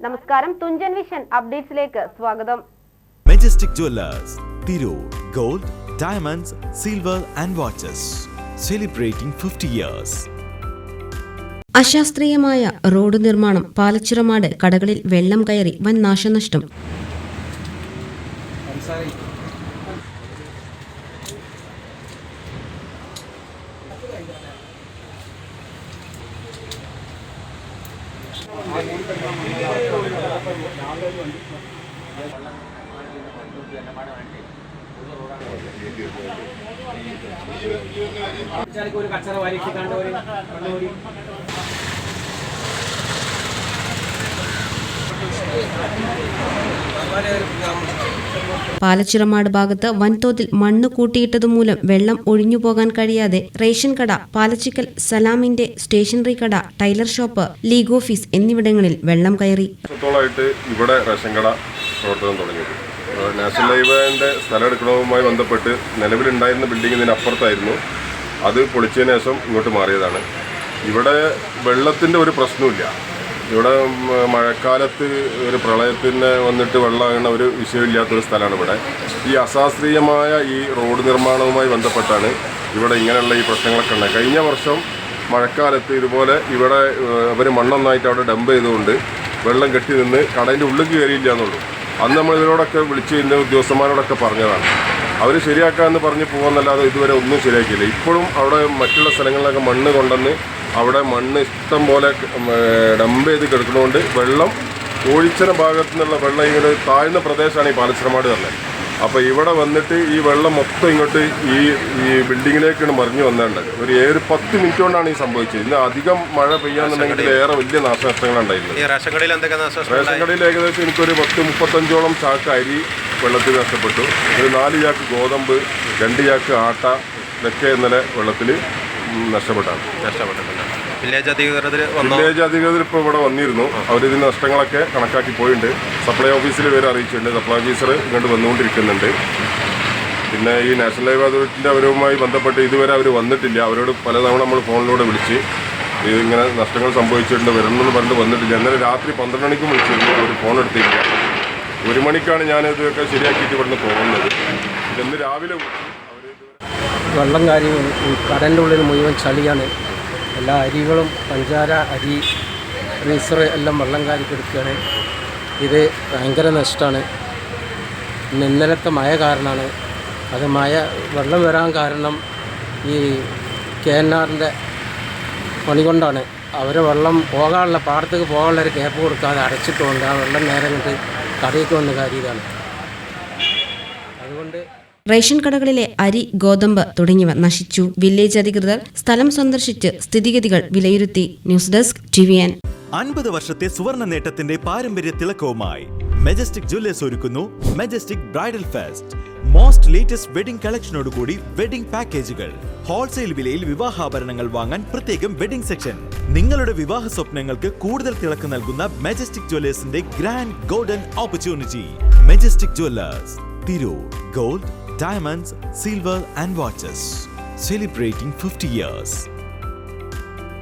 നമസ്കാരം, തുഞ്ചൻ വിഷൻ അപ്ഡേറ്റ്സിലേക്ക് സ്വാഗതം. Majestic Jewelers, Tirur, Gold, Diamonds, Silver and Watches, celebrating 50 years. അശാസ്ത്രീയമായ road നിർമ്മാണം. പാലച്ചിറമാട് കടകളിൽ വെള്ളം കയറി വൻ നാശനഷ്ടം. പാലച്ചിറമാട് ഭാഗത്ത് വൻതോതിൽ മണ്ണ് കൂട്ടിയിട്ടതുമൂലം വെള്ളം ഒഴിഞ്ഞുപോകാൻ കഴിയാതെ റേഷൻ കട, പാലച്ചിക്കൽ സലാമിന്റെ സ്റ്റേഷനറി കട, ടൈലർ ഷോപ്പ്, ലീഗ് ഓഫീസ് എന്നിവിടങ്ങളിൽ വെള്ളം കയറി. ഇവിടെ റേഷൻ കട പ്രവർത്തനം തുടങ്ങിയത് നാഷണൽ ഹൈവേന്റെ സ്ഥലം എടുക്കുന്നതുമായി ബന്ധപ്പെട്ട് നിലവിലുണ്ടായിരുന്ന ബിൽഡിംഗ് ഇതിനപ്പുറത്തായിരുന്നു. അത് പൊളിച്ചതിന് ശേഷം ഇങ്ങോട്ട് മാറിയതാണ്. ഇവിടെ വെള്ളത്തിൻ്റെ ഒരു പ്രശ്നമില്ല. ഇവിടെ മഴക്കാലത്ത് ഒരു പ്രളയത്തിന് വന്നിട്ട് വെള്ളമാകുന്ന ഒരു വിഷയമില്ലാത്തൊരു സ്ഥലമാണ് ഇവിടെ. ഈ അശാസ്ത്രീയമായ ഈ റോഡ് നിർമ്മാണവുമായി ബന്ധപ്പെട്ടാണ് ഇവിടെ ഇങ്ങനെയുള്ള ഈ പ്രശ്നങ്ങളൊക്കെ ഉണ്ടായത്. കഴിഞ്ഞ വർഷം മഴക്കാലത്ത് ഇതുപോലെ ഇവിടെ അവർ മണ്ണൊന്നായിട്ട് അവിടെ ഡംപ് ചെയ്തുകൊണ്ട് വെള്ളം കെട്ടി നിന്ന് കടലിൻ്റെ ഉള്ളിൽ കയറിയില്ല എന്നുള്ളൂ. അന്ന് നമ്മൾ ഇതിനോടൊക്കെ വിളിച്ച് ഇതിൻ്റെ ഉദ്യോഗസ്ഥന്മാരോടൊക്കെ പറഞ്ഞതാണ്. അവർ ശരിയാക്കാമെന്ന് പറഞ്ഞ് പോകുന്നല്ലാതെ ഇതുവരെ ഒന്നും ശരിയാക്കിയില്ല. ഇപ്പോഴും അവിടെ മറ്റുള്ള സ്ഥലങ്ങളിലൊക്കെ മണ്ണ് കൊണ്ടുവന്ന് അവിടെ മണ്ണ് ഇഷ്ടം പോലെ ഡംപ് ചെയ്ത് കിടക്കുന്നതുകൊണ്ട് വെള്ളം ഓഴിച്ചന ഭാഗത്തു നിന്നുള്ള വെള്ളം ഇങ്ങനെ താഴ്ന്ന പ്രദേശമാണ് ഈ പാലച്ചിറമാട് തന്നെ. അപ്പോൾ ഇവിടെ വന്നിട്ട് ഈ വെള്ളം മൊത്തം ഇങ്ങോട്ട് ഈ ബിൽഡിങ്ങിലേക്കാണ് മറിഞ്ഞു വന്നേണ്ടത്. ഒരു 10 മിനിറ്റ് കൊണ്ടാണ് ഈ സംഭവിച്ചത്. ഇന്ന് അധികം മഴ പെയ്യാന്നുണ്ടെങ്കിൽ ഏറെ വലിയ നാശനഷ്ടങ്ങളുണ്ടായിരുന്നു. റേഷൻ കടയിൽ ഏകദേശം എനിക്കൊരു 10-35ഓളം ചാക്ക് അരി വെള്ളത്തിൽ നഷ്ടപ്പെട്ടു. ഒരു 4 ചാക്ക് ഗോതമ്പ്, 2 ചാക്ക് ആട്ട ഇതൊക്കെ ഇന്നലെ വെള്ളത്തിൽ നഷ്ടപ്പെട്ടിട്ടുണ്ട്. വില്ലേജ് അധികൃതർ ഇപ്പോൾ ഇവിടെ വന്നിരുന്നു. അവരിതിന് നഷ്ടങ്ങളൊക്കെ കണക്കാക്കി പോയിട്ടുണ്ട്. സപ്ലൈ ഓഫീസിൽ പേര് അറിയിച്ചിട്ടുണ്ട്. സപ്ലൈ ഓഫീസർ ഇങ്ങോട്ട് വന്നുകൊണ്ടിരിക്കുന്നുണ്ട്. പിന്നെ ഈ നാഷണൽ ഹൈവേ അതോറിറ്റിൻ്റെ അവരുമായി ബന്ധപ്പെട്ട് ഇതുവരെ അവർ വന്നിട്ടില്ല. അവരോട് പലതവണ നമ്മൾ ഫോണിലൂടെ വിളിച്ച് ഇതിങ്ങനെ നഷ്ടങ്ങൾ സംഭവിച്ചിട്ടുണ്ട് വരണമെന്ന് പറഞ്ഞിട്ട് വന്നിട്ടില്ല. ഇന്നലെ രാത്രി 12 മണിക്കും വിളിച്ചിരുന്നു. അവർ ഫോൺ എടുത്തില്ല. 1 മണിക്കാണ് ഞാനിതൊക്കെ ശരിയാക്കിയിട്ട് ഇവിടുന്ന് പോകുന്നത്. ഇന്ന് രാവിലെ വെള്ളം കാര്യം കടലിൻ്റെ ഉള്ളിൽ മുഴുവൻ ചളിയാണ്. എല്ലാ അരികളും പഞ്ചാര, അരി, റീസർ എല്ലാം വെള്ളം കാരിക്കെടുക്കുകയാണ്. ഇത് ഭയങ്കര നഷ്ടമാണ്. ഇന്നലത്തെ മഴ കാരണമാണ്. അത് വെള്ളം വരാൻ കാരണം ഈ KNRൻ്റെ പണി കൊണ്ടാണ്. അവർ വെള്ളം പോകാനുള്ള പാടത്തേക്ക് പോകാനുള്ള ഒരു ഗ്യാപ്പ് കൊടുക്കാതെ അടച്ചിട്ടുകൊണ്ട് ആ വെള്ളം നേരെ കണ്ട് കടയിലേക്ക് വന്ന കാര്യമാണ്. അതുകൊണ്ട് റേഷൻ കടകളിലെ അരി, ഗോതമ്പ് തുടങ്ങിയവ നശിച്ചു. വില്ലേജ് അധികൃതർ സ്ഥലം സന്ദർശിച്ച് സ്ഥിതിഗതികൾ വിലയിരുത്തി. News desk TVN. 50 വർഷത്തെ സുവർണ നേട്ടത്തിന്റെ പാരമ്പര്യ തിളക്കവുമായി മെജസ്റ്റിക് ജ്വല്ലേഴ്സ് ഒരുക്കുന്നു Majestic bridal fest. Most latest wedding കളക്ഷനോടുകൂടി വെഡിംഗ് പാക്കേജുകൾ. ഹോൾസെയിൽ വിലയിൽ വിവാഹാഭരണങ്ങൾ വാങ്ങാൻ പ്രത്യേകം വെഡിംഗ് സെക്ഷൻ. നിങ്ങളുടെ വിവാഹ സ്വപ്നങ്ങൾക്ക് കൂടുതൽ തിളക്കം നൽകുന്ന മെജസ്റ്റിക് ജ്വല്ലേഴ്സിന്റെ grand golden opportunity. Majestic jewellers, Tirur, Gold, Diamonds, Silver and Watches, celebrating 50 years.